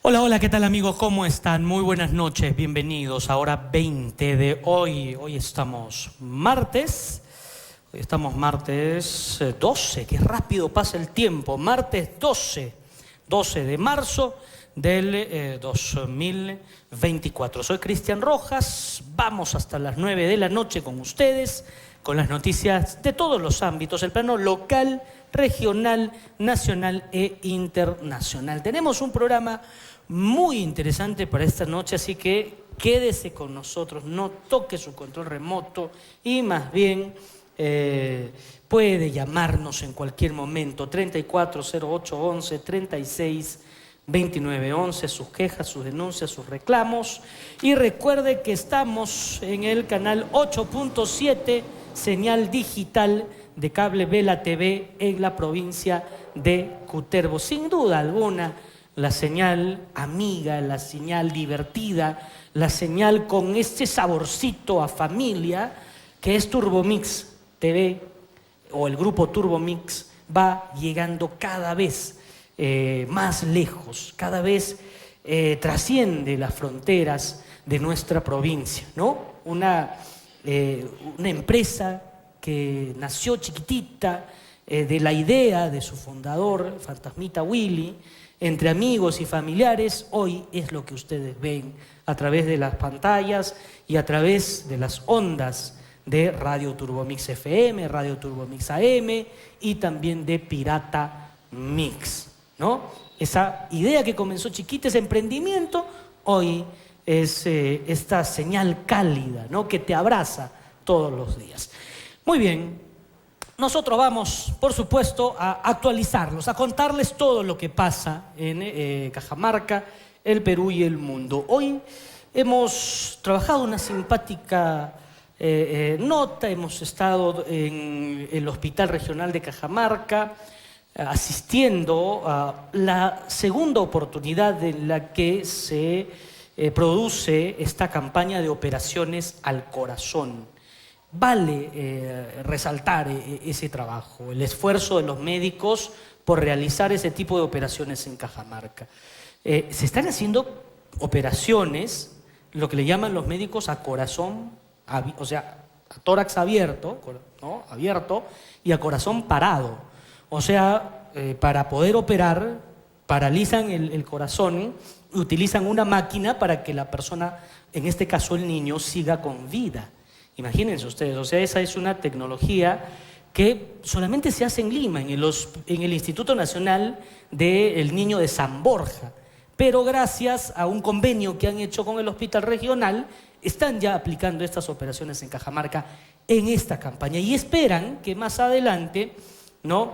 Hola, hola, ¿qué tal amigos? ¿Cómo están? Muy buenas noches, bienvenidos a hora 20 de hoy. Hoy estamos martes 12, qué rápido pasa el tiempo, martes 12 de marzo del 2024. Soy Cristian Rojas, vamos hasta las 9 de la noche con ustedes, con las noticias de todos los ámbitos, el plano local, regional, nacional e internacional. Tenemos un programa muy interesante para esta noche, así que quédese con nosotros, no toque su control remoto y más bien puede llamarnos en cualquier momento, 340811 36 29 11, sus quejas, sus denuncias, sus reclamos. Y recuerde que estamos en el canal 8.7, señal digital de Cable Vela TV en la provincia de Cutervo. Sin duda alguna, la señal amiga, la señal divertida, la señal con este saborcito a familia que es Turbomix TV o el grupo Turbomix, va llegando cada vez más lejos, cada vez trasciende las fronteras de nuestra provincia, ¿no? Una empresa que nació chiquitita de la idea de su fundador, Fantasmita Willy, entre amigos y familiares, hoy es lo que ustedes ven a través de las pantallas y a través de las ondas de Radio Turbomix FM, Radio Turbomix AM y también de Pirata Mix, ¿no? Esa idea que comenzó chiquita, ese emprendimiento, hoy es esta señal cálida, ¿no? Que te abraza todos los días. Muy bien, nosotros vamos, por supuesto, a actualizarlos, a contarles todo lo que pasa en Cajamarca, el Perú y el mundo. Hoy hemos trabajado una simpática nota, hemos estado en el Hospital Regional de Cajamarca, asistiendo a la segunda oportunidad en la que se produce esta campaña de operaciones al corazón. Vale resaltar ese trabajo, el esfuerzo de los médicos por realizar ese tipo de operaciones en Cajamarca. Se están haciendo operaciones, lo que le llaman los médicos a corazón, o sea, a tórax abierto, ¿no? Abierto y a corazón parado. O sea, para poder operar, paralizan el corazón, utilizan una máquina para que la persona, en este caso el niño, siga con vida. Imagínense ustedes, o sea, esa es una tecnología que solamente se hace en Lima, en el Instituto Nacional del Niño de San Borja. Pero gracias a un convenio que han hecho con el Hospital Regional, están ya aplicando estas operaciones en Cajamarca en esta campaña. Y esperan que más adelante, ¿no?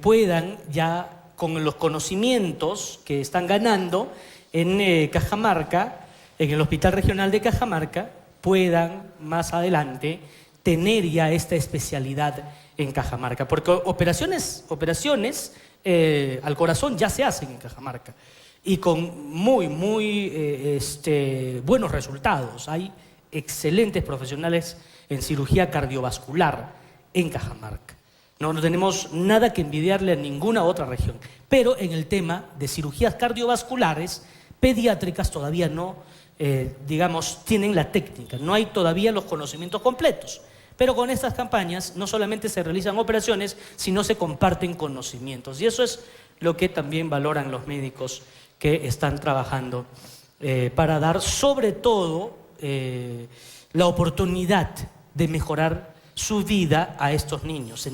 Puedan ya, con los conocimientos que están ganando en Cajamarca, en el Hospital Regional de Cajamarca, puedan más adelante tener ya esta especialidad en Cajamarca. Porque operaciones al corazón ya se hacen en Cajamarca y con muy buenos resultados. Hay excelentes profesionales en cirugía cardiovascular en Cajamarca. No tenemos nada que envidiarle a ninguna otra región. Pero en el tema de cirugías cardiovasculares, pediátricas todavía no, tienen la técnica. No hay todavía los conocimientos completos. Pero con estas campañas no solamente se realizan operaciones, sino se comparten conocimientos. Y eso es lo que también valoran los médicos que están trabajando para dar sobre todo la oportunidad de mejorar su vida a estos niños.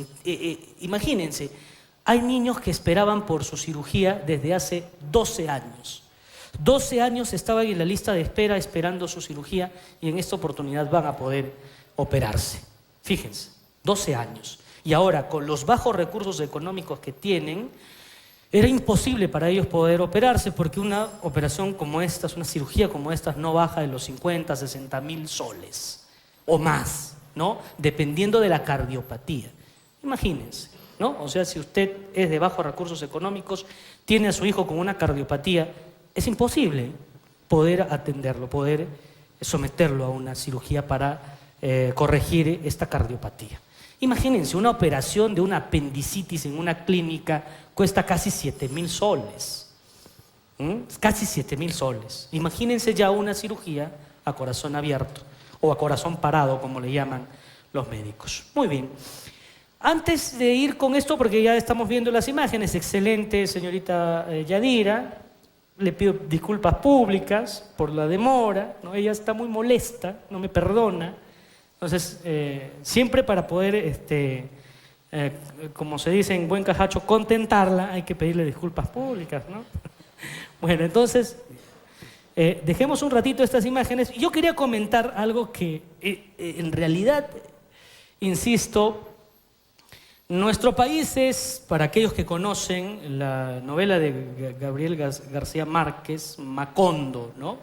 Imagínense, hay niños que esperaban por su cirugía desde hace 12 años. 12 años estaban en la lista de espera esperando su cirugía y en esta oportunidad van a poder operarse. Fíjense, 12 años. Y ahora, con los bajos recursos económicos que tienen, era imposible para ellos poder operarse porque una operación como esta, una cirugía como esta, no baja de los 50, 60 mil soles o más, ¿no? Dependiendo de la cardiopatía. Imagínense, ¿no? O sea, si usted es de bajos recursos económicos, tiene a su hijo con una cardiopatía, es imposible poder atenderlo, poder someterlo a una cirugía para corregir esta cardiopatía. Imagínense, una operación de una apendicitis en una clínica cuesta casi 7.000 soles. Casi 7.000 soles. Imagínense ya una cirugía a corazón abierto o a corazón parado, como le llaman los médicos. Muy bien. Antes de ir con esto, porque ya estamos viendo las imágenes, excelente señorita Yadira, le pido disculpas públicas por la demora, ¿no? Ella está muy molesta, no me perdona. Entonces, siempre para poder, como se dice en buen cajacho, contentarla, hay que pedirle disculpas públicas, ¿no? Bueno, entonces, dejemos un ratito estas imágenes. Yo quería comentar algo que, en realidad, insisto, nuestro país es, para aquellos que conocen la novela de Gabriel García Márquez, Macondo, ¿no?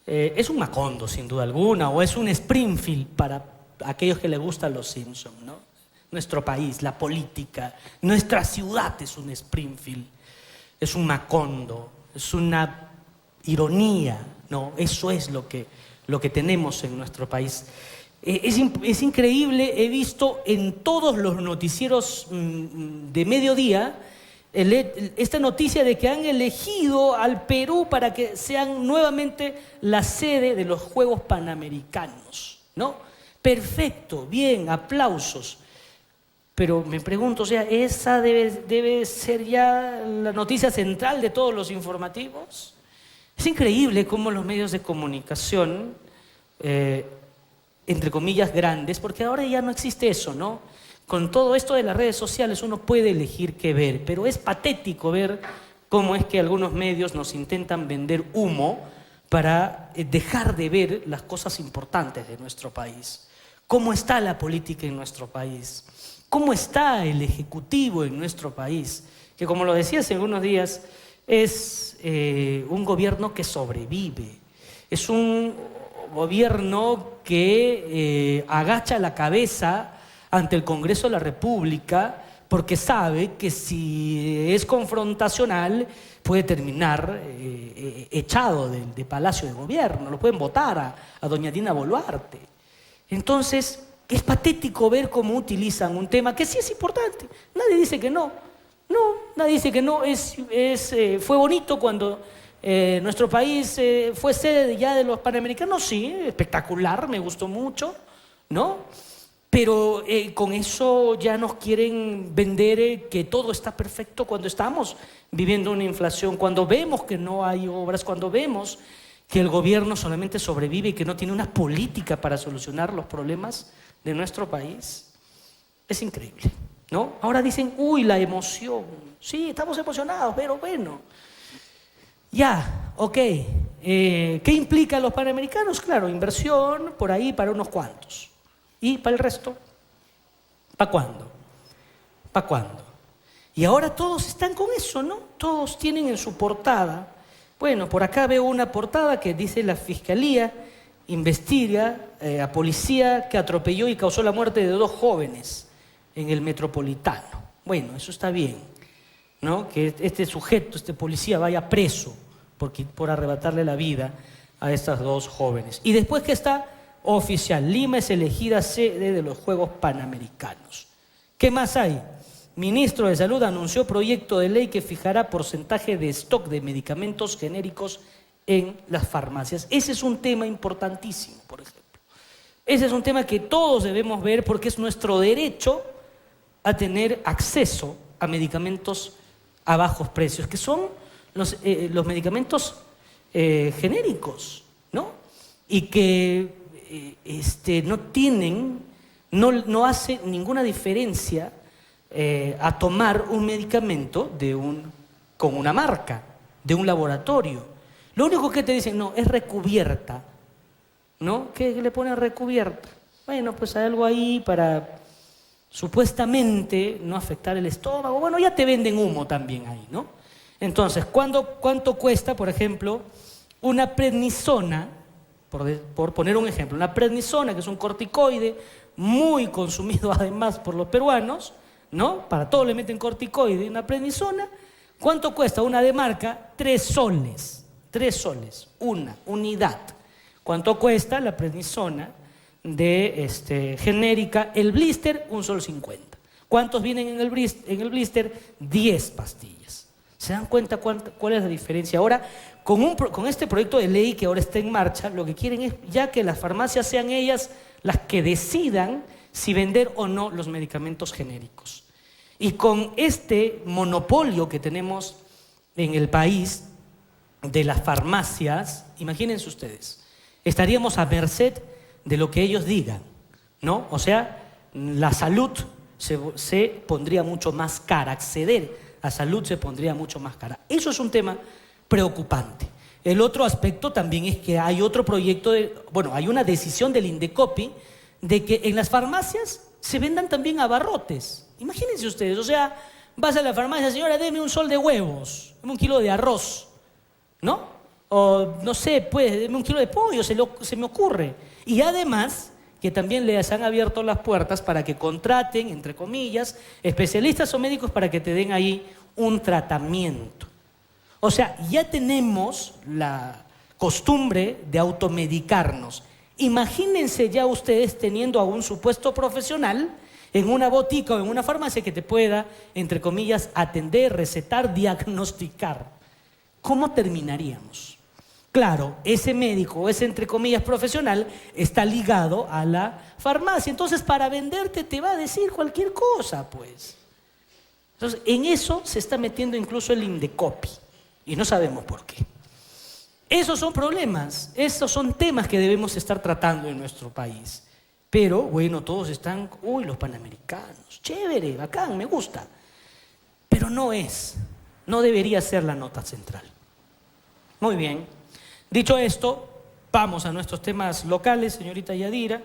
Es un Macondo, sin duda alguna, o es un Springfield para aquellos que les gustan los Simpsons, ¿no? Nuestro país, la política, nuestra ciudad es un Springfield, es un Macondo, es una ironía, ¿no? Eso es lo que tenemos en nuestro país. Es increíble, he visto en todos los noticieros de mediodía esta noticia de que han elegido al Perú para que sean nuevamente la sede de los Juegos Panamericanos, ¿no? Perfecto, bien, aplausos. Pero me pregunto, o sea, ¿esa debe ser ya la noticia central de todos los informativos? Es increíble cómo los medios de comunicación, entre comillas, grandes, porque ahora ya no existe eso, ¿no? Con todo esto de las redes sociales uno puede elegir qué ver, pero es patético ver cómo es que algunos medios nos intentan vender humo para dejar de ver las cosas importantes de nuestro país. ¿Cómo está la política en nuestro país? ¿Cómo está el ejecutivo en nuestro país? Que, como lo decía hace algunos días, es un gobierno que sobrevive, es un gobierno que agacha la cabeza ante el Congreso de la República porque sabe que si es confrontacional puede terminar echado de Palacio de Gobierno, lo pueden votar a doña Dina Boluarte. Entonces, es patético ver cómo utilizan un tema que sí es importante. Nadie dice que no. No, nadie dice que no. Fue bonito cuando nuestro país fue sede ya de los Panamericanos, sí, espectacular, me gustó mucho, ¿no? Pero con eso ya nos quieren vender que todo está perfecto cuando estamos viviendo una inflación, cuando vemos que no hay obras, cuando vemos que el gobierno solamente sobrevive y que no tiene una política para solucionar los problemas de nuestro país. Es increíble, ¿no? Ahora dicen, uy, la emoción. Sí, estamos emocionados, pero bueno. Ya, ok. ¿Qué implica los Panamericanos? Claro, inversión por ahí para unos cuantos. ¿Y para el resto? ¿Para cuándo? ¿Para cuándo? Y ahora todos están con eso, ¿no? Todos tienen en su portada. Bueno, por acá veo una portada que dice: la Fiscalía investiga a policía que atropelló y causó la muerte de 2 jóvenes en el Metropolitano. Bueno, eso está bien, ¿no? Que este sujeto, este policía, vaya preso por arrebatarle la vida a estas 2 jóvenes. Y después que está oficial, Lima es elegida sede de los Juegos Panamericanos. ¿Qué más hay? Ministro de Salud anunció proyecto de ley que fijará porcentaje de stock de medicamentos genéricos en las farmacias. Ese es un tema importantísimo, por ejemplo. Ese es un tema que todos debemos ver porque es nuestro derecho a tener acceso a medicamentos a bajos precios, que son los medicamentos genéricos, ¿no? Y que no hace ninguna diferencia a tomar un medicamento con una marca, de un laboratorio. Lo único que te dicen, no, es recubierta, ¿no? ¿Qué le ponen recubierta? Bueno, pues hay algo ahí para supuestamente no afectar el estómago. Bueno, ya te venden humo también ahí, ¿no? Entonces, ¿cuánto cuesta, por ejemplo, una prednisona? Por poner un ejemplo, una prednisona, que es un corticoide muy consumido además por los peruanos, ¿no? Para todo le meten corticoide. Una prednisona, ¿cuánto cuesta? Una de marca, 3 soles. 3 soles, una unidad. ¿Cuánto cuesta la prednisona de genérica. El blister, un sol 50. ¿Cuántos vienen en el blister? 10 pastillas. ¿Se dan cuenta cuál es la diferencia? Ahora, con este proyecto de ley que ahora está en marcha, lo que quieren es ya que las farmacias sean ellas las que decidan si vender o no los medicamentos genéricos. Y con este monopolio que tenemos en el país de las farmacias, imagínense ustedes, estaríamos a merced de lo que ellos digan, ¿no? O sea, la salud se pondría mucho más cara, acceder a salud se pondría mucho más cara. Eso es un tema preocupante. El otro aspecto también es que hay otro proyecto, hay una decisión del Indecopi de que en las farmacias se vendan también abarrotes. Imagínense ustedes, o sea, vas a la farmacia, señora, deme un sol de huevos, deme un kilo de arroz, ¿no? O no sé, pues, deme un kilo de pollo, se me ocurre. Y además, que también les han abierto las puertas para que contraten, entre comillas, especialistas o médicos para que te den ahí un tratamiento. O sea, ya tenemos la costumbre de automedicarnos. Imagínense ya ustedes teniendo a un supuesto profesional en una botica o en una farmacia que te pueda, entre comillas, atender, recetar, diagnosticar. ¿Cómo terminaríamos? Claro, ese médico o ese, entre comillas, profesional está ligado a la farmacia. Entonces, para venderte te va a decir cualquier cosa, pues. Entonces, en eso se está metiendo incluso el Indecopi. Y no sabemos por qué. Esos son problemas, esos son temas que debemos estar tratando en nuestro país. Pero, bueno, todos están, los panamericanos, chévere, bacán, me gusta. Pero no debería ser la nota central. Muy bien. Dicho esto, vamos a nuestros temas locales, señorita Yadira.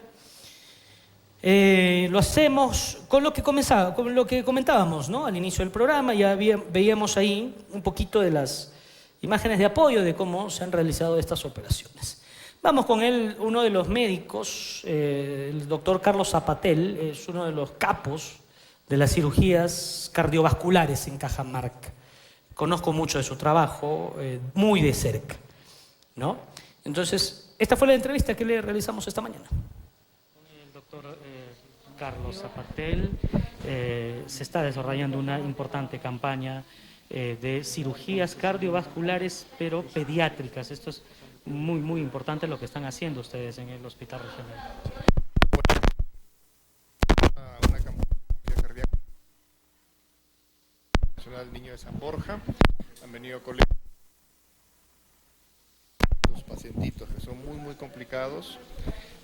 Lo hacemos con lo que comentábamos, ¿no? Al inicio del programa. Ya veíamos ahí un poquito de las imágenes de apoyo de cómo se han realizado estas operaciones. Vamos con uno de los médicos, el doctor Carlos Zapatel, es uno de los capos de las cirugías cardiovasculares en Cajamarca. Conozco mucho de su trabajo, muy de cerca, ¿no? Entonces, esta fue la entrevista que le realizamos esta mañana. El doctor Carlos Zapatel, se está desarrollando una importante campaña de cirugías cardiovasculares, pero pediátricas. Esto es muy, muy importante lo que están haciendo ustedes en el Hospital Regional. Una campaña cardíaca nacional Niño de San Borja. Han venido colegas, los pacientitos que son muy, muy complicados,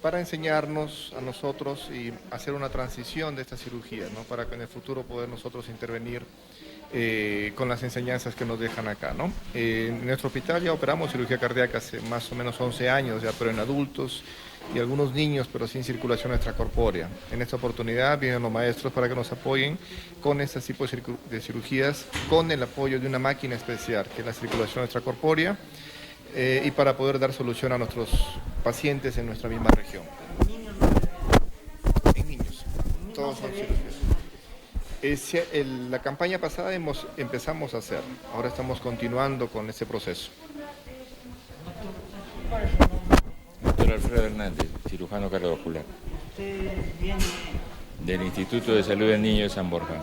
para enseñarnos a nosotros y hacer una transición de esta cirugía, ¿no? Para que en el futuro poder nosotros intervenir con las enseñanzas que nos dejan acá, ¿no? En nuestro hospital ya operamos cirugía cardíaca hace más o menos 11 años, ya, pero en adultos y algunos niños, pero sin circulación extracorpórea. En esta oportunidad vienen los maestros para que nos apoyen con este tipo de cirugías, con el apoyo de una máquina especial, que es la circulación extracorpórea, y para poder dar solución a nuestros pacientes en nuestra misma región. En niños, todos son cirugías. La campaña pasada empezamos a hacer, ahora estamos continuando con ese proceso. Doctor Alfredo Hernández, cirujano cardiovascular. Usted viene del Instituto de Salud del Niño de San Borja.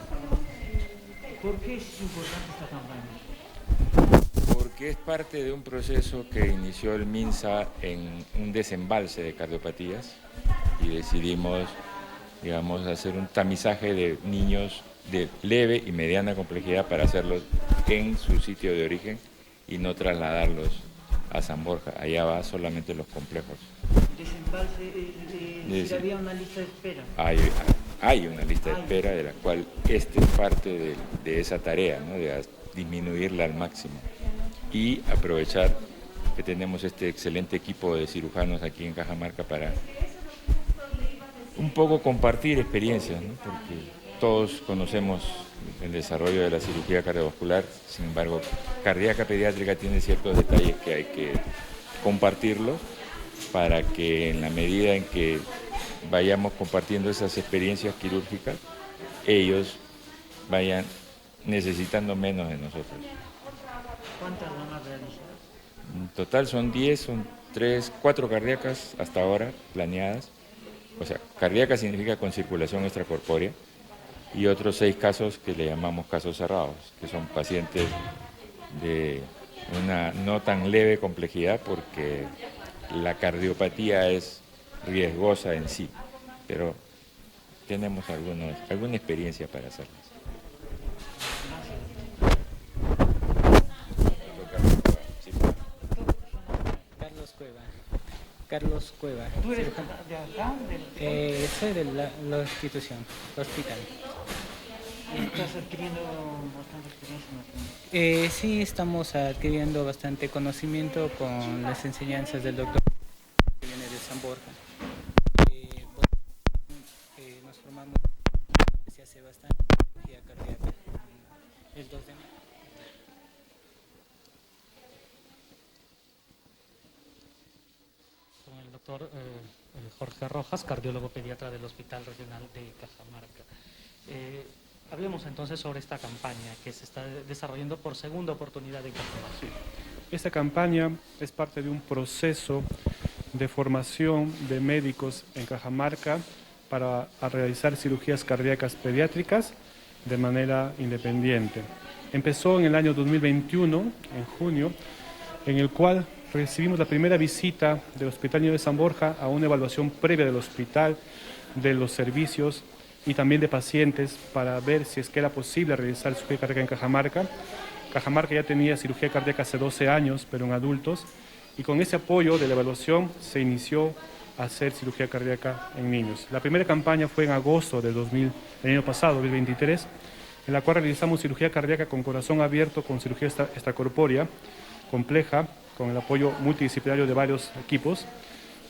¿Por qué es importante esta campaña? Porque es parte de un proceso que inició el MINSA en un desembalse de cardiopatías y decidimos, digamos, hacer un tamizaje de niños de leve y mediana complejidad para hacerlos en su sitio de origen y no trasladarlos a San Borja. Allá va solamente los complejos. Desembalse, había una lista de espera. Hay una lista de espera de la cual este es parte de esa tarea, ¿no? De disminuirla al máximo y aprovechar que tenemos este excelente equipo de cirujanos aquí en Cajamarca para un poco compartir experiencias, ¿no? Porque todos conocemos el desarrollo de la cirugía cardiovascular, sin embargo, cardíaca pediátrica tiene ciertos detalles que hay que compartirlos para que en la medida en que vayamos compartiendo esas experiencias quirúrgicas, ellos vayan necesitando menos de nosotros. ¿Cuántas van a realizar? En total son 10, son 4 cardíacas hasta ahora planeadas o sea, cardíaca significa con circulación extracorpórea, y otros 6 casos que le llamamos casos cerrados, que son pacientes de una no tan leve complejidad porque la cardiopatía es riesgosa en sí, pero tenemos alguna experiencia para hacerlas. Carlos Cueva. ¿Tú eres de acá? Soy de la institución, el hospital. ¿Estás adquiriendo bastante experiencia? Sí, estamos adquiriendo bastante conocimiento con las enseñanzas del doctor que viene de San Borja. Nos formamos desde hace bastante en cirugía cardíaca el 2 de mayo. Con el doctor Jorge Rojas, cardiólogo pediatra del Hospital Regional de Cajamarca. Hablemos entonces sobre esta campaña que se está desarrollando por segunda oportunidad en Cajamarca. Sí. Esta campaña es parte de un proceso de formación de médicos en Cajamarca para realizar cirugías cardíacas pediátricas de manera independiente. Empezó en el año 2021, en junio, en el cual recibimos la primera visita del Hospital Niño de San Borja a una evaluación previa del hospital, de los servicios y también de pacientes para ver si es que era posible realizar cirugía cardíaca en Cajamarca. Cajamarca ya tenía cirugía cardíaca hace 12 años, pero en adultos, y con ese apoyo de la evaluación se inició a hacer cirugía cardíaca en niños. La primera campaña fue en agosto del año pasado, 2023, en la cual realizamos cirugía cardíaca con corazón abierto, con cirugía extracorpórea compleja, con el apoyo multidisciplinario de varios equipos,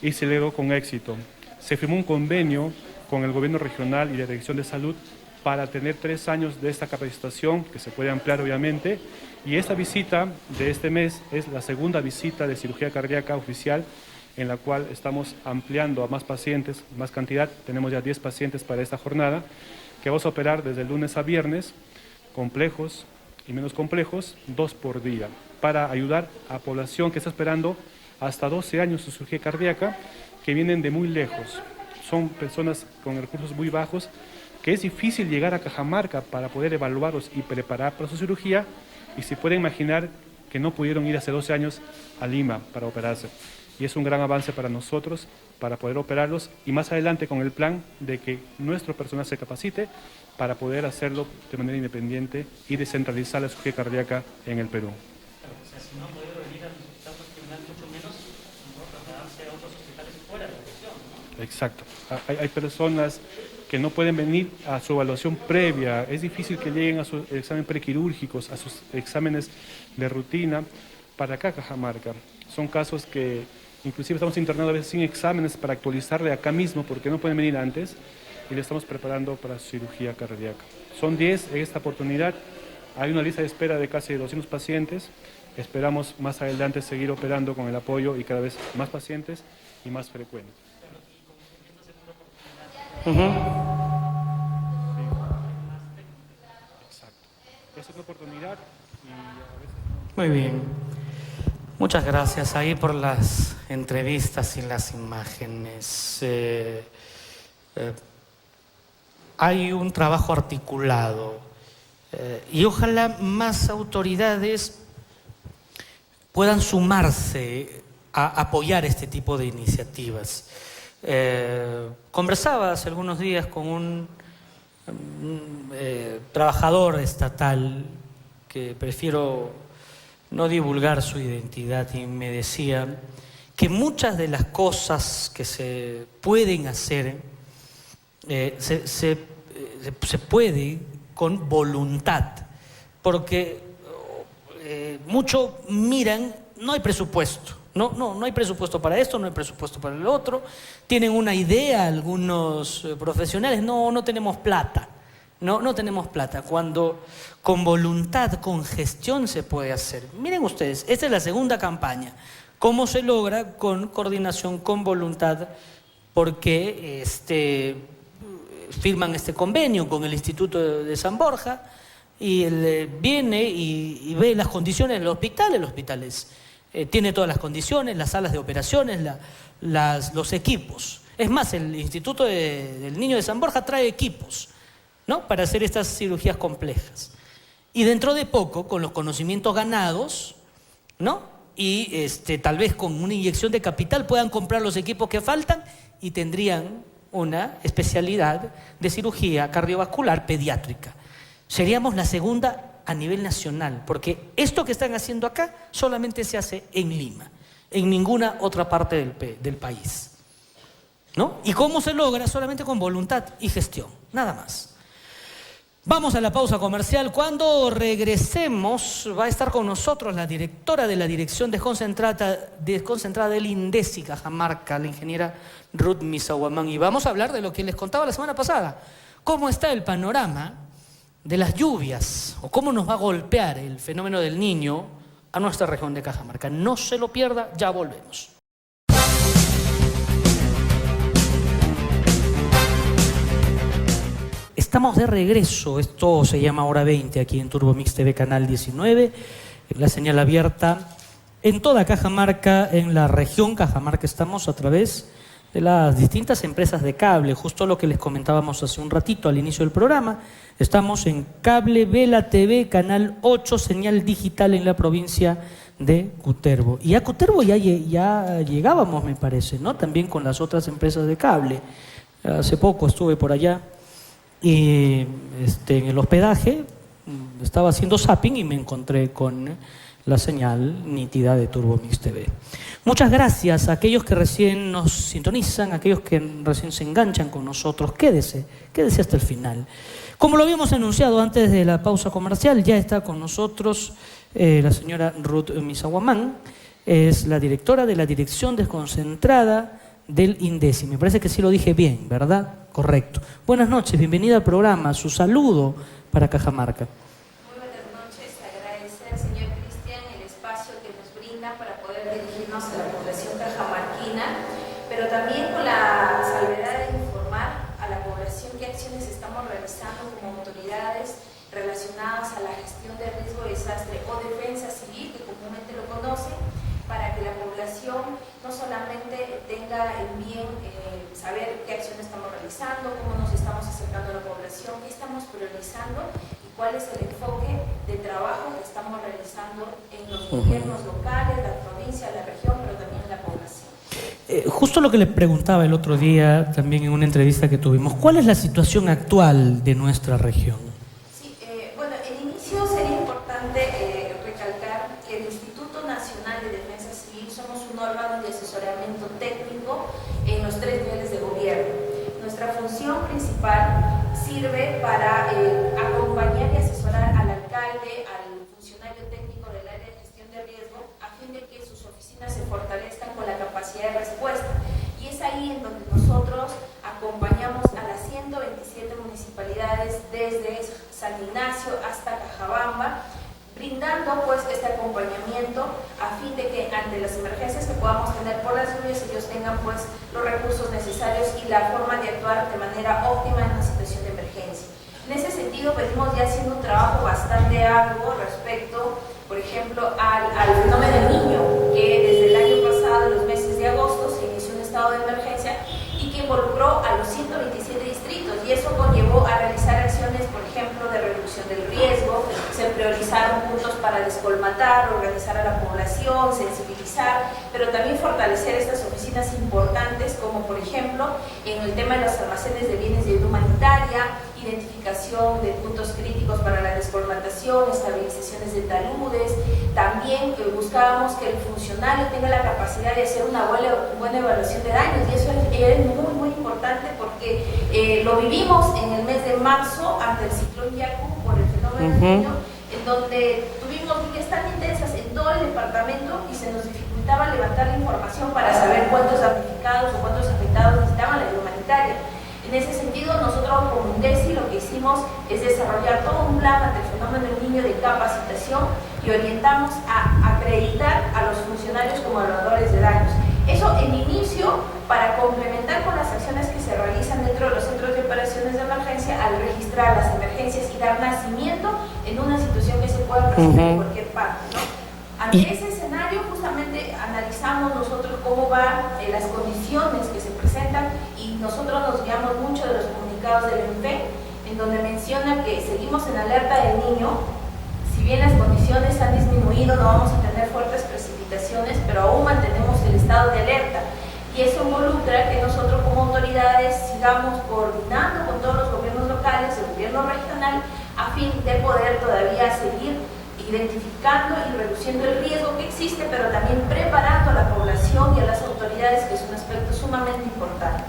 y se logró con éxito. Se firmó un convenio con el gobierno regional y la Dirección de Salud para tener 3 años de esta capacitación, que se puede ampliar obviamente, y esta visita de este mes es la segunda visita de cirugía cardíaca oficial, en la cual estamos ampliando a más pacientes, más cantidad. Tenemos ya 10 pacientes para esta jornada, que vamos a operar desde el lunes a viernes, complejos y menos complejos, 2 por día, para ayudar a población que está esperando hasta 12 años su cirugía cardíaca, que vienen de muy lejos. Son personas con recursos muy bajos, que es difícil llegar a Cajamarca para poder evaluarlos y preparar para su cirugía, y se puede imaginar que no pudieron ir hace 12 años a Lima para operarse. Y es un gran avance para nosotros, para poder operarlos, y más adelante con el plan de que nuestro personal se capacite para poder hacerlo de manera independiente y descentralizar la cirugía cardíaca en el Perú. O sea, si no han podido venir a los hospitales regionales, mucho menos no trasladarse a otros hospitales fuera de la región, ¿no? Exacto. Hay personas que no pueden venir a su evaluación previa, es difícil que lleguen a sus exámenes prequirúrgicos, a sus exámenes de rutina para acá, Cajamarca. Son casos que inclusive estamos internando a veces sin exámenes para actualizarle acá mismo porque no pueden venir antes, y le estamos preparando para cirugía cardíaca. Son 10 en esta oportunidad, hay una lista de espera de casi 200 pacientes, esperamos más adelante seguir operando con el apoyo y cada vez más pacientes y más frecuentes. Exacto. Es una oportunidad y a veces no. Muy bien. Muchas gracias ahí por las entrevistas y las imágenes. Hay un trabajo articulado y ojalá más autoridades puedan sumarse a apoyar este tipo de iniciativas. Conversaba hace algunos días con un trabajador estatal que prefiero no divulgar su identidad, y me decía que muchas de las cosas que se pueden hacer se puede con voluntad, porque mucho miran, no hay presupuesto. No hay presupuesto para esto, no hay presupuesto para el otro. Tienen una idea algunos profesionales, no tenemos plata. No tenemos plata, cuando con voluntad, con gestión se puede hacer. Miren ustedes, esta es la segunda campaña. ¿Cómo se logra? Con coordinación, con voluntad, porque firman este convenio con el Instituto de San Borja, y él viene y ve las condiciones del hospital. El hospital tiene todas las condiciones, las salas de operaciones, los equipos. Es más, el Instituto del Niño de San Borja trae equipos, ¿no?, para hacer estas cirugías complejas. Y dentro de poco, con los conocimientos ganados, ¿no?, y tal vez con una inyección de capital puedan comprar los equipos que faltan y tendrían una especialidad de cirugía cardiovascular pediátrica. Seríamos la segunda a nivel nacional, porque esto que están haciendo acá solamente se hace en Lima, en ninguna otra parte del país, ¿no? ¿Y cómo se logra? Solamente con voluntad y gestión, nada más. Vamos a la pausa comercial. Cuando regresemos va a estar con nosotros la directora de la Dirección Desconcentrada del INDECI Cajamarca, la ingeniera Ruth Misahuamán, y vamos a hablar de lo que les contaba la semana pasada. ¿Cómo está el panorama de las lluvias o cómo nos va a golpear el fenómeno del Niño a nuestra región de Cajamarca? No se lo pierda, ya volvemos. Estamos de regreso, esto se llama Hora 20 aquí en Turbo Mix TV Canal 19, la señal abierta en toda Cajamarca, en la región Cajamarca estamos a través de las distintas empresas de cable, justo lo que les comentábamos hace un ratito al inicio del programa. Estamos en Cable Vela TV, Canal 8, señal digital en la provincia de Cutervo. Y a Cutervo ya llegábamos, me parece, ¿no?, también con las otras empresas de cable. Hace poco estuve por allá y en el hospedaje estaba haciendo zapping y me encontré con la señal nítida de Turbo Mix TV. Muchas gracias a aquellos que recién nos sintonizan, a aquellos que recién se enganchan con nosotros. Quédese hasta el final. Como lo habíamos anunciado antes de la pausa comercial, ya está con nosotros la señora Ruth Misahuamán, es la directora de la Dirección Desconcentrada del INDECI. Me parece que sí lo dije bien, ¿verdad? Correcto. Buenas noches, bienvenida al programa. Su saludo para Cajamarca. Muy buenas noches. Agradecer, señor Cristian, el espacio que nos brinda para poder dirigirnos a la población cajamarquina, pero también con la salvedad de informar a la población qué acciones estamos realizando como autoridades relacionadas a la gestión de riesgo de desastre o defensa civil, que comúnmente lo conocen, para que la población no solamente tenga en bien saber qué acciones estamos realizando, cómo nos estamos acercando a la población, qué estamos priorizando y cuál es el enfoque de trabajo que estamos realizando en los gobiernos locales, la provincia, la región, pero también en la población. Justo lo que le preguntaba el otro día también en una entrevista que tuvimos, ¿cuál es la situación actual de nuestra región? Sí, bueno, en inicio sería importante recalcar que el Instituto Nacional de Defensa Civil somos un órgano de asesoramiento técnico en los 3 niveles de gobierno. Nuestra función principal sirve para acompañar y asesorar al alcalde, al funcionario técnico del área de gestión de riesgo, a fin de que sus oficinas se fortalezcan con la capacidad de respuesta. Y es ahí en donde nosotros acompañamos a las 127 municipalidades desde San Ignacio hasta Cajabamba, brindando pues este acompañamiento a fin de que ante las emergencias que podamos tener por las lluvias ellos tengan pues los recursos necesarios y la forma de actuar de manera óptima en una situación de emergencia. En ese sentido venimos ya haciendo un trabajo bastante arduo respecto, por ejemplo, al fenómeno del Niño, que desde el año pasado, en los meses de agosto, se inició un estado de emergencia y que involucró a los 127 distritos, y eso conllevó a realizar acciones, por ejemplo, de reducción del riesgo. Se priorizaron puntos para descolmatar, organizar a la población, sensibilizar, pero también fortalecer estas oficinas importantes, como por ejemplo en el tema de los almacenes de bienes de ayuda humanitaria, identificación de puntos críticos para la descolmatación, estabilizaciones de taludes. También buscábamos que el funcionario tenga la capacidad de hacer una buena evaluación de daños, y eso es muy, muy importante porque lo vivimos en el mes de marzo ante el ciclón Yaku por el fenómeno del Niño, en donde tuvimos lluvias tan intensas en todo el departamento y se nos dificultaba levantar la información para saber cuántos damnificados o cuántos afectados necesitaban la ayuda humanitaria. En ese sentido, nosotros como INDECI lo que hicimos es desarrollar todo un plan ante el fenómeno del Niño de capacitación y orientamos a acreditar a los funcionarios como evaluadores de daños. Eso en inicio para complementar con las acciones que se realizan dentro de los centros de operaciones de emergencia al registrar las emergencias y dar nacimiento en una situación que se pueda presentar en cualquier parte, ¿no? Ante ese escenario justamente analizamos nosotros cómo van las condiciones que se presentan y nosotros nos guiamos mucho de los comunicados del ENFE, en donde menciona que seguimos en alerta del niño. Si bien las condiciones han disminuido, no vamos a tener fuertes precipitaciones, pero aún mantenemos el estado de alerta. Y eso involucra que nosotros como autoridades sigamos coordinando con todos los gobiernos locales, el gobierno regional, a fin de poder todavía seguir identificando y reduciendo el riesgo que existe, pero también preparando a la población y a las autoridades, que es un aspecto sumamente importante.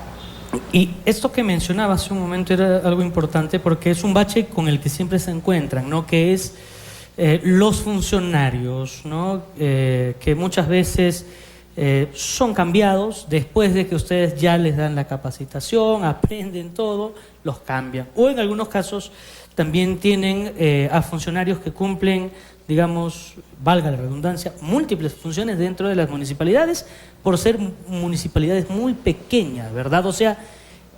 Y esto que mencionaba hace un momento era algo importante porque es un bache con el que siempre se encuentran, ¿no? Que es los funcionarios, ¿no? Que muchas veces son cambiados después de que ustedes ya les dan la capacitación, aprenden todo, los cambian. O en algunos casos también tienen a funcionarios que cumplen, digamos, valga la redundancia, múltiples funciones dentro de las municipalidades por ser municipalidades muy pequeñas, ¿verdad? O sea,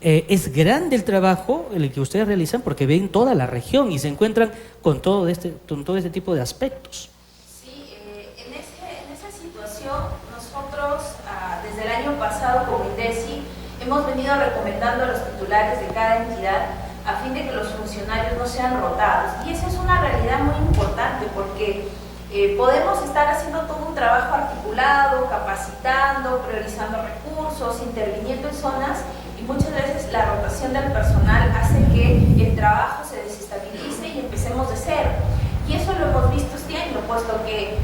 es grande el trabajo el que ustedes realizan porque ven toda la región y se encuentran con todo este tipo de aspectos. Sí, en esa situación nosotros desde el año pasado como INDECI hemos venido recomendando a los titulares de cada entidad a fin de que los funcionarios no sean rotados. Y esa es una realidad muy importante porque podemos estar haciendo todo un trabajo articulado, capacitando, priorizando recursos, interviniendo en zonas, y muchas veces la rotación del personal hace que el trabajo se desestabilice y empecemos de cero. Y eso lo hemos visto este año, puesto que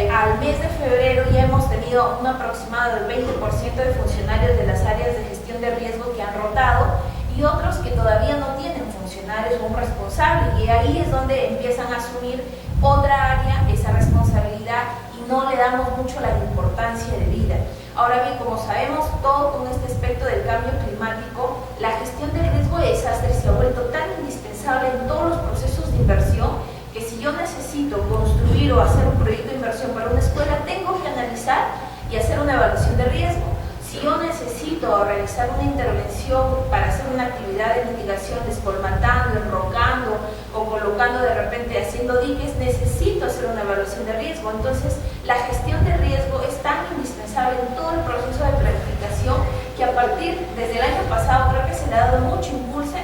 al mes de febrero ya hemos tenido un aproximado del 20% de funcionarios de las áreas de gestión de riesgo que han rotado, y otros que todavía no tienen funcionarios o un responsable, y ahí es donde empiezan a asumir otra área esa responsabilidad y no le damos mucho la importancia de vida. Ahora bien, como sabemos, todo con este aspecto del cambio climático, la gestión del riesgo de desastres se ha vuelto tan indispensable en todos los procesos de inversión que si yo necesito construir o hacer un proyecto de inversión para una escuela, tengo que analizar y hacer una evaluación de riesgo. Si yo necesito realizar una intervención para hacer una actividad de mitigación, descolmatando, enrocando o colocando de repente haciendo diques, necesito hacer una evaluación de riesgo. Entonces, la gestión de riesgo es tan indispensable en todo el proceso de planificación que a partir, desde el año pasado, creo que se le ha dado mucho impulso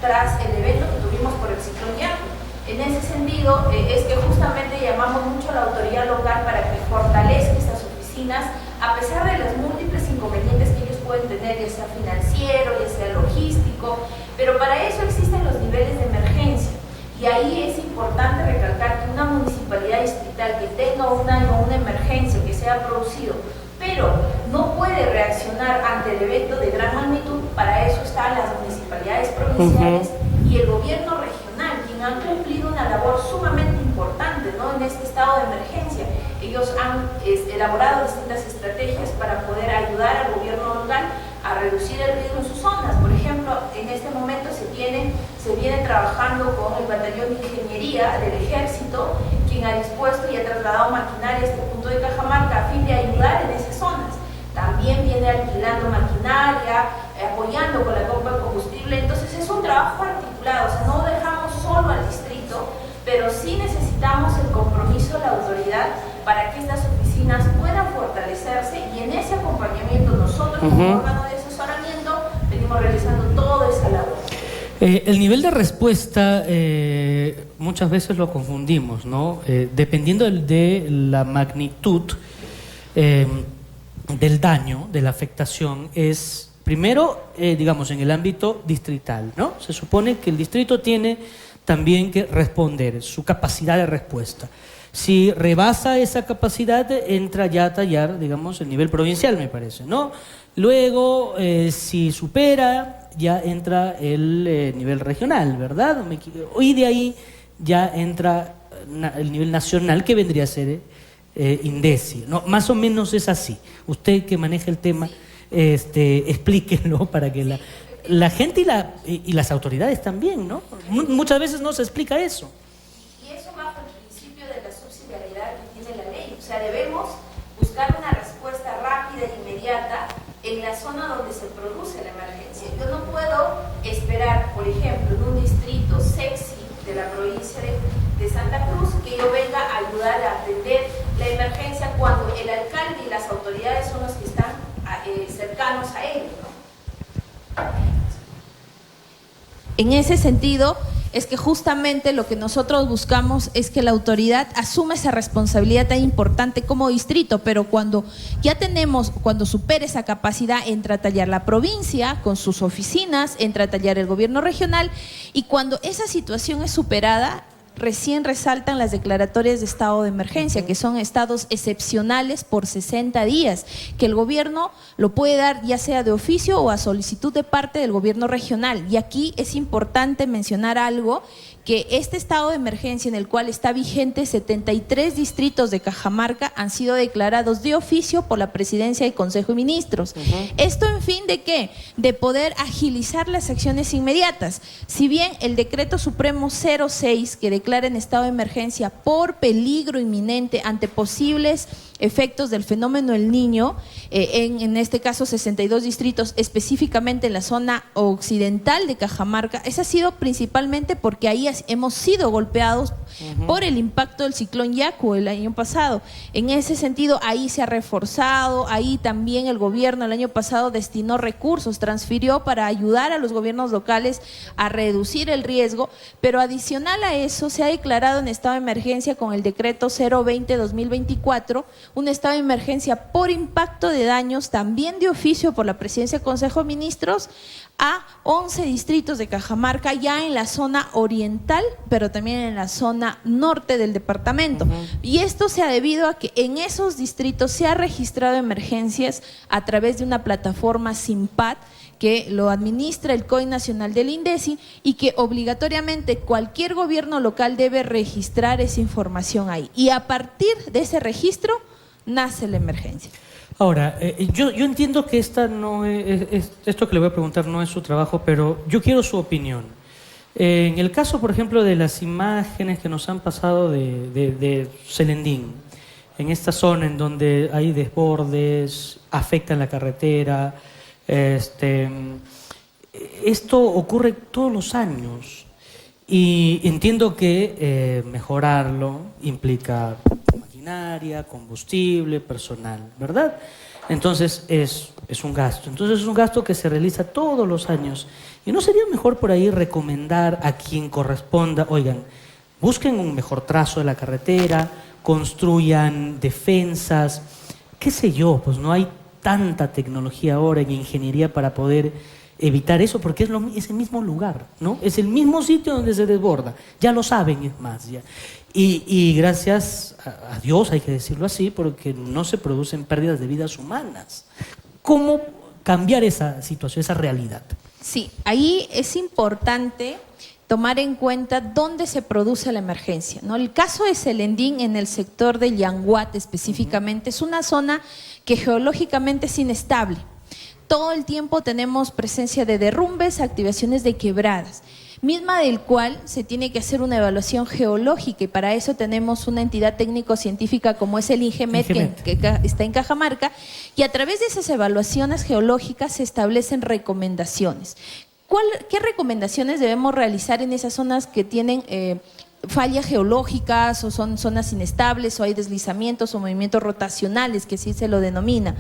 tras el evento que tuvimos por el ciclón Yaku. En ese sentido, es que justamente llamamos mucho a la autoridad local para que fortalezca estas oficinas, a pesar de los múltiples inconvenientes que ellos pueden tener, ya sea financiero, ya sea logístico, pero para eso existen los niveles de emergencia. Y ahí es importante recalcar que una municipalidad distrital que tenga un año una emergencia que se ha producido, pero no puede reaccionar ante el evento de gran magnitud, para eso están las municipalidades provinciales y el gobierno regional, quien han cumplido una labor sumamente importante, ¿no? En este estado de emergencia. Ellos han elaborado distintas estrategias para poder ayudar al gobierno local a reducir el riesgo en sus zonas. Por ejemplo, en este momento se viene trabajando con el batallón de ingeniería del ejército, quien ha dispuesto y ha trasladado maquinaria a este punto de Cajamarca a fin de ayudar en esas zonas. También viene alquilando maquinaria, apoyando con la compra de combustible. Entonces es un trabajo articulado, o sea, no dejamos solo al distrito, pero sí necesitamos el compromiso de la autoridad para que estas oficinas puedan fortalecerse, y en ese acompañamiento nosotros como órgano de asesoramiento venimos realizando toda esa labor. El nivel de respuesta muchas veces lo confundimos, ¿no? Dependiendo de la magnitud del daño, de la afectación, es primero, digamos, en el ámbito distrital, ¿no? Se supone que el distrito tiene también que responder, su capacidad de respuesta. Si rebasa esa capacidad, entra ya a tallar, digamos, el nivel provincial, me parece, ¿no? Luego, si supera, ya entra el nivel regional, ¿verdad? Y de ahí ya entra el nivel nacional, que vendría a ser INDECI, ¿no? Más o menos es así. Usted que maneja el tema, explíquenlo para que la gente y las autoridades también, ¿no? Muchas veces no se explica eso. Y eso bajo el principio de la subsidiariedad que tiene la ley. O sea, debemos buscar una respuesta rápida e inmediata en la zona donde se produce la emergencia. Yo no puedo esperar, por ejemplo, en un distrito sexy de la provincia de Santa Cruz, que yo venga a ayudar a atender la emergencia cuando el alcalde y las autoridades son los que están cercanos a ellos, ¿no? En ese sentido, es que justamente lo que nosotros buscamos es que la autoridad asuma esa responsabilidad tan importante como distrito, pero cuando ya tenemos, cuando supere esa capacidad, entra a tallar la provincia con sus oficinas, entra a tallar el gobierno regional, y cuando esa situación es superada, recién resaltan las declaratorias de estado de emergencia, que son estados excepcionales por 60 días, que el gobierno lo puede dar ya sea de oficio o a solicitud de parte del gobierno regional. Y aquí es importante mencionar algo, que este estado de emergencia en el cual está vigente 73 distritos de Cajamarca han sido declarados de oficio por la Presidencia y Consejo de Ministros. ¿Esto en fin de qué? De poder agilizar las acciones inmediatas. Si bien el Decreto Supremo 06, que declara en estado de emergencia por peligro inminente ante posibles efectos del fenómeno El Niño, en este caso 62 distritos, específicamente en la zona occidental de Cajamarca, esa ha sido principalmente porque ahí hemos sido golpeados por el impacto del ciclón Yaku el año pasado. En ese sentido, ahí se ha reforzado, ahí también el gobierno el año pasado destinó recursos, transfirió para ayudar a los gobiernos locales a reducir el riesgo, pero adicional a eso se ha declarado en estado de emergencia con el decreto 020-2024, un estado de emergencia por impacto de daños, también de oficio por la Presidencia del Consejo de Ministros, a 11 distritos de Cajamarca, ya en la zona oriental, pero también en la zona norte del departamento. Y esto se ha debido a que en esos distritos se ha registrado emergencias a través de una plataforma SIMPAD, que lo administra el COI Nacional del INDECI, y que obligatoriamente cualquier gobierno local debe registrar esa información ahí. Y a partir de ese registro nace la emergencia. Ahora, yo entiendo que esta no esto que le voy a preguntar no es su trabajo, pero yo quiero su opinión. En el caso, por ejemplo, de las imágenes que nos han pasado de Selendín, en esta zona en donde hay desbordes, afectan la carretera, esto ocurre todos los años y entiendo que mejorarlo implica maquinaria, combustible, personal, ¿verdad? Entonces es un gasto. Entonces es un gasto que se realiza todos los años. ¿Y no sería mejor por ahí recomendar a quien corresponda, oigan, busquen un mejor trazo de la carretera, construyan defensas, qué sé yo, pues no hay tanta tecnología ahora en ingeniería para poder evitar eso, porque es el mismo lugar, ¿no? Es el mismo sitio donde se desborda, ya lo saben, es más, ya. Y gracias a Dios, hay que decirlo así, porque no se producen pérdidas de vidas humanas. ¿Cómo cambiar esa situación, esa realidad? Sí, ahí es importante tomar en cuenta dónde se produce la emergencia, ¿no? El caso de Selendín, en el sector de Yanguat específicamente, es una zona que geológicamente es inestable. Todo el tiempo tenemos presencia de derrumbes, activaciones de quebradas, misma del cual se tiene que hacer una evaluación geológica, y para eso tenemos una entidad técnico-científica como es el INGEMET, que está en Cajamarca, y a través de esas evaluaciones geológicas se establecen recomendaciones. ¿Qué recomendaciones debemos realizar en esas zonas que tienen fallas geológicas o son zonas inestables o hay deslizamientos o movimientos rotacionales, que así se lo denomina?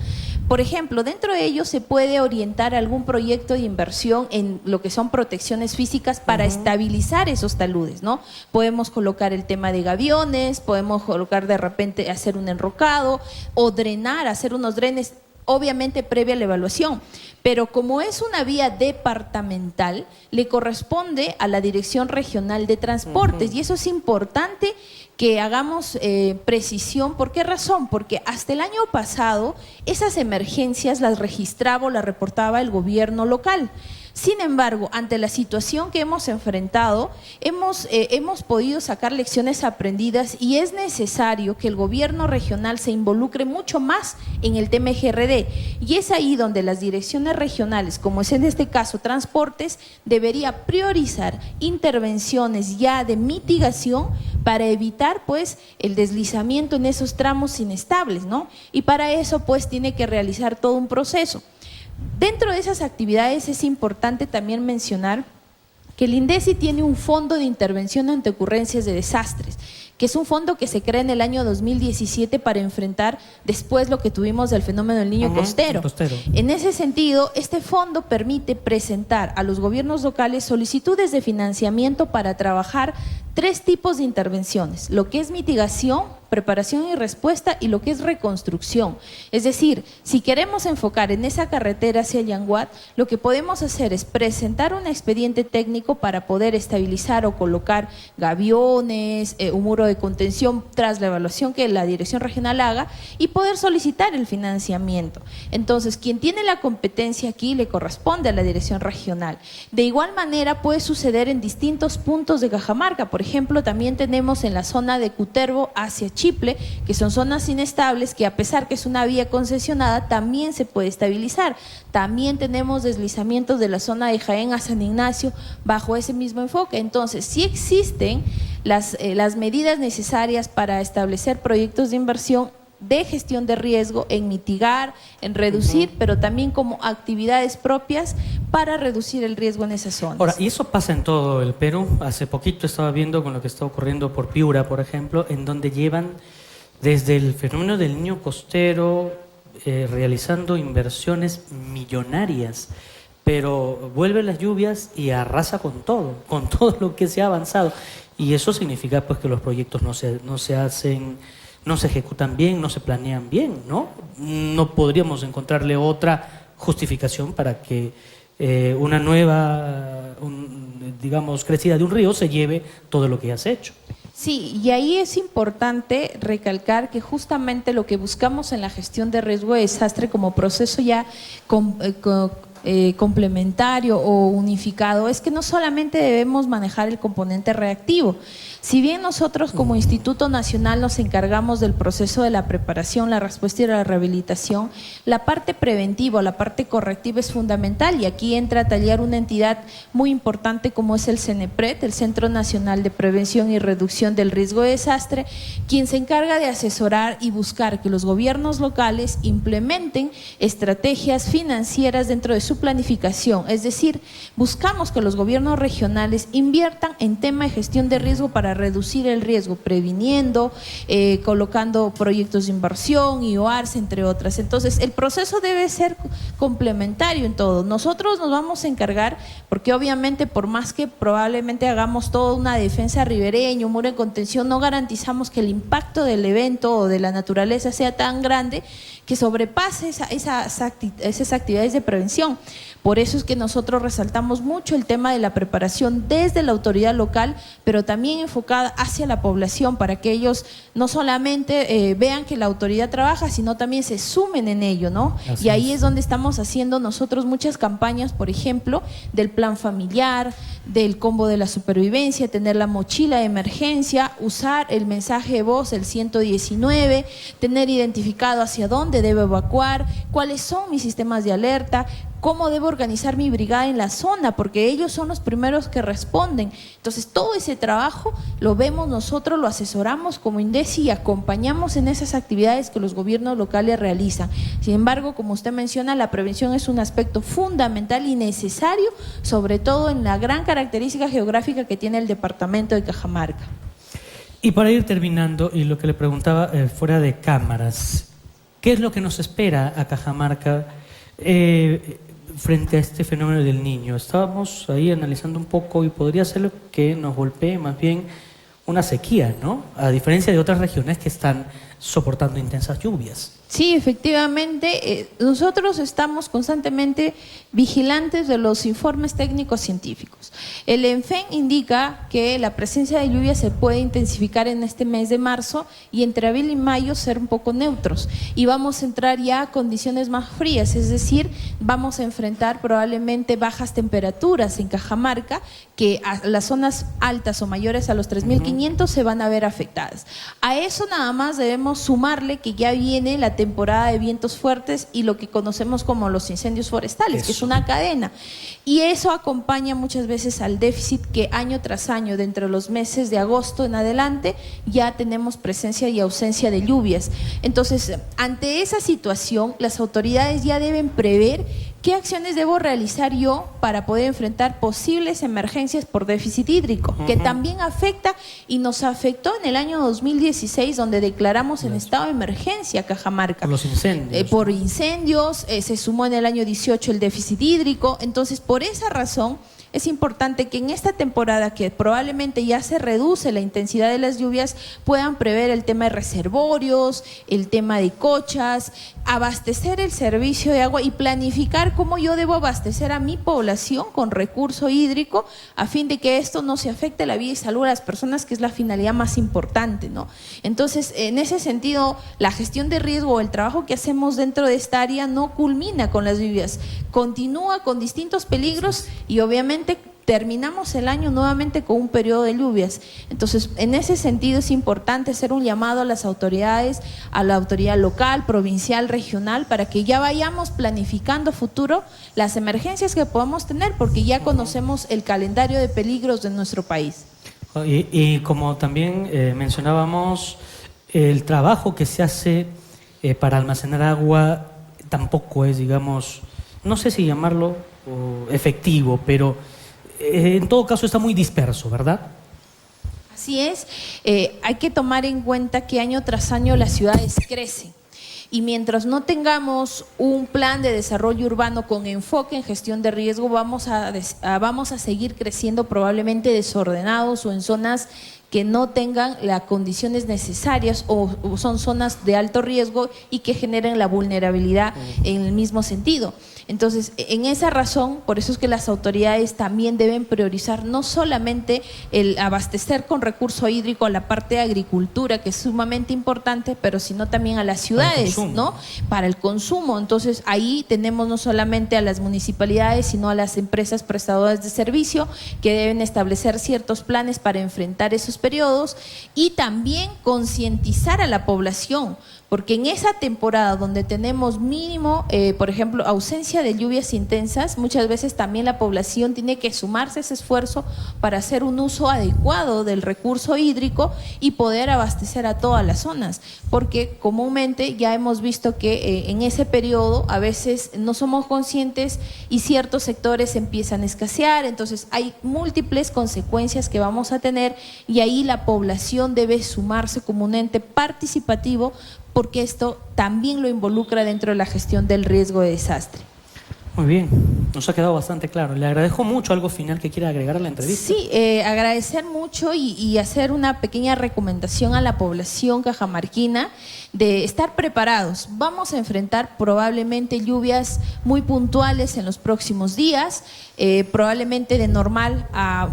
Por ejemplo, dentro de ellos se puede orientar algún proyecto de inversión en lo que son protecciones físicas para estabilizar esos taludes, ¿no? Podemos colocar el tema de gaviones, podemos colocar de repente hacer un enrocado o drenar, hacer unos drenes, obviamente previa a la evaluación, pero como es una vía departamental, le corresponde a la Dirección Regional de Transportes, y eso es importante que hagamos precisión. ¿Por qué razón? Porque hasta el año pasado esas emergencias las registraba o las reportaba el gobierno local. Sin embargo, ante la situación que hemos enfrentado, hemos podido sacar lecciones aprendidas, y es necesario que el gobierno regional se involucre mucho más en el tema GRD. Y es ahí donde las direcciones regionales, como es en este caso Transportes, debería priorizar intervenciones ya de mitigación para evitar pues el deslizamiento en esos tramos inestables, ¿no? Y para eso pues tiene que realizar todo un proceso. Dentro de esas actividades es importante también mencionar que el INDECI tiene un fondo de intervención ante ocurrencias de desastres, que es un fondo que se crea en el año 2017 para enfrentar después lo que tuvimos del fenómeno del niño costero. En ese sentido, este fondo permite presentar a los gobiernos locales solicitudes de financiamiento para trabajar 3 tipos de intervenciones: lo que es mitigación, preparación y respuesta, y lo que es reconstrucción. Es decir, si queremos enfocar en esa carretera hacia Yanguat, lo que podemos hacer es presentar un expediente técnico para poder estabilizar o colocar gaviones, un muro de contención tras la evaluación que la dirección regional haga, y poder solicitar el financiamiento. Entonces, quien tiene la competencia aquí le corresponde a la dirección regional. De igual manera puede suceder en distintos puntos de Cajamarca. Por ejemplo, también tenemos en la zona de Cutervo hacia Chiple, que son zonas inestables, que a pesar que es una vía concesionada, también se puede estabilizar. También tenemos deslizamientos de la zona de Jaén a San Ignacio bajo ese mismo enfoque. Entonces, sí existen las medidas necesarias para establecer proyectos de inversión de gestión de riesgo, en mitigar, en reducir, pero también como actividades propias para reducir el riesgo en esas zonas. Ahora, y eso pasa en todo el Perú. Hace poquito estaba viendo con lo que está ocurriendo por Piura, por ejemplo, en donde llevan desde el fenómeno del niño costero realizando inversiones millonarias, pero vuelven las lluvias y arrasa con todo lo que se ha avanzado. Y eso significa pues que los proyectos no se hacen, no se ejecutan bien, no se planean bien, ¿no? No podríamos encontrarle otra justificación para que una nueva, digamos, crecida de un río se lleve todo lo que ya se ha hecho. Sí, y ahí es importante recalcar que justamente lo que buscamos en la gestión de riesgo de desastre como proceso ya complementario o unificado es que no solamente debemos manejar el componente reactivo. Si bien nosotros como Instituto Nacional nos encargamos del proceso de la preparación, la respuesta y la rehabilitación, la parte preventiva, la parte correctiva es fundamental, y aquí entra a tallar una entidad muy importante como es el CENEPRED, el Centro Nacional de Prevención y Reducción del Riesgo de Desastre, quien se encarga de asesorar y buscar que los gobiernos locales implementen estrategias financieras dentro de su planificación. Es decir, buscamos que los gobiernos regionales inviertan en tema de gestión de riesgo para reducir el riesgo, previniendo, colocando proyectos de inversión, IOARS, entre otras. Entonces, el proceso debe ser complementario en todo. Nosotros nos vamos a encargar, porque obviamente por más que probablemente hagamos toda una defensa ribereña, un muro de contención, no garantizamos que el impacto del evento o de la naturaleza sea tan grande que sobrepase esas actividades de prevención. Por eso es que nosotros resaltamos mucho el tema de la preparación desde la autoridad local, pero también enfocada hacia la población, para que ellos no solamente vean que la autoridad trabaja, sino también se sumen en ello, ¿no? Y ahí es donde estamos haciendo nosotros muchas campañas, por ejemplo, del plan familiar, del combo de la supervivencia, tener la mochila de emergencia, usar el mensaje de voz, el 119, tener identificado hacia dónde debo evacuar, cuáles son mis sistemas de alerta, cómo debo organizar mi brigada en la zona, porque ellos son los primeros que responden. Entonces, todo ese trabajo lo vemos nosotros, lo asesoramos como INDECI y acompañamos en esas actividades que los gobiernos locales realizan. Sin embargo, como usted menciona, la prevención es un aspecto fundamental y necesario, sobre todo en la gran característica geográfica que tiene el departamento de Cajamarca. Y para ir terminando, y lo que le preguntaba fuera de cámaras, ¿qué es lo que nos espera a Cajamarca frente a este fenómeno del niño? Estábamos ahí analizando un poco y podría ser lo que nos golpee más bien una sequía, ¿no? A diferencia de otras regiones que están soportando intensas lluvias. Sí, efectivamente, nosotros estamos constantemente vigilantes de los informes técnicos científicos. El ENFEN indica que la presencia de lluvia se puede intensificar en este mes de marzo y entre abril y mayo ser un poco neutros. Y vamos a entrar ya a condiciones más frías, es decir, vamos a enfrentar probablemente bajas temperaturas en Cajamarca, que a las zonas altas o mayores a los 3.500 se van a ver afectadas. A eso nada más debemos sumarle que ya viene la temporada de vientos fuertes y lo que conocemos como los incendios forestales, que es una cadena. Y eso acompaña muchas veces al déficit que año tras año, dentro de los meses de agosto en adelante, ya tenemos presencia y ausencia de lluvias. Entonces, ante esa situación, las autoridades ya deben prever ¿qué acciones debo realizar yo para poder enfrentar posibles emergencias por déficit hídrico? Que también afecta y nos afectó en el año 2016, donde declaramos en estado de emergencia Cajamarca. Por los incendios. Por incendios, se sumó en el año 18 el déficit hídrico. Entonces, por esa razón, es importante que en esta temporada, que probablemente ya se reduce la intensidad de las lluvias, puedan prever el tema de reservorios, el tema de cochas, abastecer el servicio de agua y planificar cómo yo debo abastecer a mi población con recurso hídrico, a fin de que esto no se afecte la vida y salud de las personas, que es la finalidad más importante, ¿no? Entonces, en ese sentido, la gestión de riesgo, el trabajo que hacemos dentro de esta área no culmina con las lluvias, continúa con distintos peligros y obviamente terminamos el año nuevamente con un periodo de lluvias. Entonces, en ese sentido es importante hacer un llamado a las autoridades, a la autoridad local, provincial, regional, para que ya vayamos planificando futuro las emergencias que podamos tener, porque ya conocemos el calendario de peligros de nuestro país. Y como también mencionábamos, el trabajo que se hace para almacenar agua tampoco es, digamos, no sé si llamarlo efectivo, pero en todo caso está muy disperso, ¿verdad? Así es, hay que tomar en cuenta que año tras año las ciudades crecen. Y mientras no tengamos un plan de desarrollo urbano con enfoque en gestión de riesgo, vamos a seguir creciendo probablemente desordenados o en zonas que no tengan las condiciones necesarias o son zonas de alto riesgo y que generen la vulnerabilidad en el mismo sentido. Entonces, en esa razón, por eso es que las autoridades también deben priorizar no solamente el abastecer con recurso hídrico a la parte de agricultura, que es sumamente importante, pero sino también a las ciudades, ¿no? Para el consumo. Entonces, ahí tenemos no solamente a las municipalidades, sino a las empresas prestadoras de servicio, que deben establecer ciertos planes para enfrentar esos periodos y también concientizar a la población, porque en esa temporada donde tenemos mínimo, por ejemplo, ausencia de lluvias intensas, muchas veces también la población tiene que sumarse a ese esfuerzo para hacer un uso adecuado del recurso hídrico y poder abastecer a todas las zonas, porque comúnmente ya hemos visto que en ese periodo a veces no somos conscientes y ciertos sectores empiezan a escasear, entonces hay múltiples consecuencias que vamos a tener y ahí la población debe sumarse como un ente participativo, porque esto también lo involucra dentro de la gestión del riesgo de desastre. Muy bien, nos ha quedado bastante claro. Le agradezco mucho. ¿Algo final que quiera agregar a la entrevista? Sí, agradecer mucho y hacer una pequeña recomendación a la población cajamarquina de estar preparados. Vamos a enfrentar probablemente lluvias muy puntuales en los próximos días, probablemente de normal a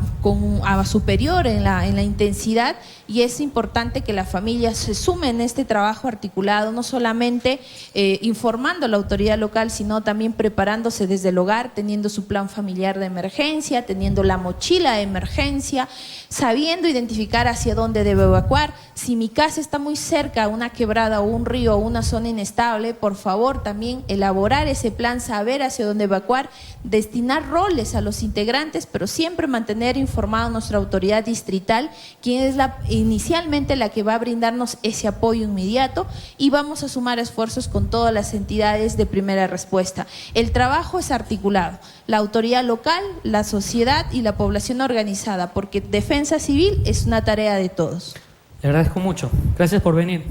superior en la intensidad, y es importante que la familia se sume en este trabajo articulado, no solamente informando a la autoridad local, sino también preparándose desde el hogar, teniendo su plan familiar de emergencia, teniendo la mochila de emergencia, sabiendo identificar hacia dónde debe evacuar. Si mi casa está muy cerca a una quebrada o un río o una zona inestable, por favor también elaborar ese plan, saber hacia dónde evacuar, destinar roles a los integrantes, pero siempre mantener informada a nuestra autoridad distrital, quien es inicialmente la que va a brindarnos ese apoyo inmediato, y vamos a sumar esfuerzos con todas las entidades de primera respuesta. El trabajo es articulado, la autoridad local, la sociedad y la población organizada, porque defensa civil es una tarea de todos. Le agradezco mucho. Gracias por venir.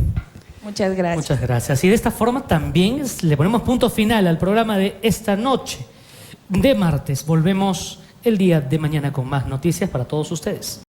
Muchas gracias. Muchas gracias. Y de esta forma también le ponemos punto final al programa de esta noche de martes. Volvemos el día de mañana con más noticias para todos ustedes.